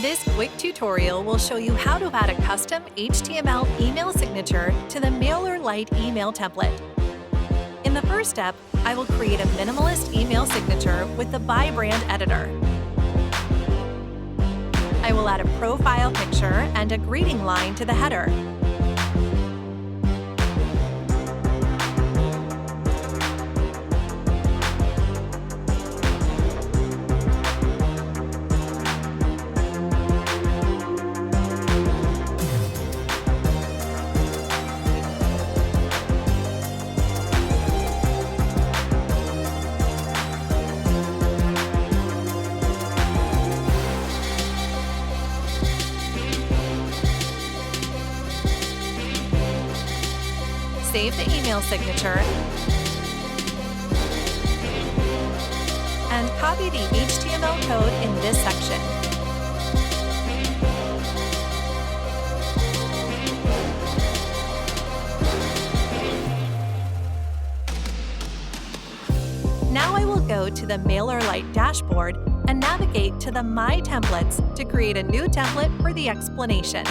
This quick tutorial will show you how to add a custom HTML email signature to the MailerLite email template. In the first step, I will create a minimalist email signature with the By Brand editor. I will add a profile picture and a greeting line to the header. Save the email signature and copy the HTML code in this section. Now I will go to the MailerLite dashboard and navigate to the My Templates to create a new template for the explanation.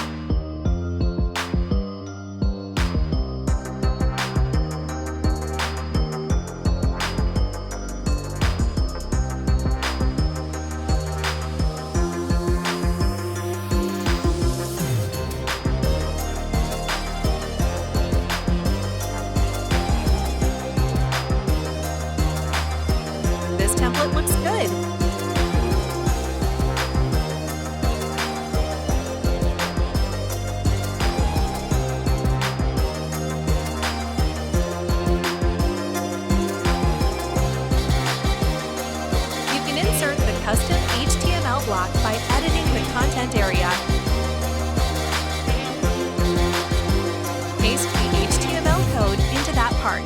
This template looks good. You can insert the custom HTML block by editing the content area. Paste the HTML code into that part.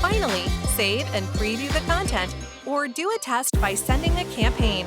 Finally, save and preview the content, or do a test by sending a campaign.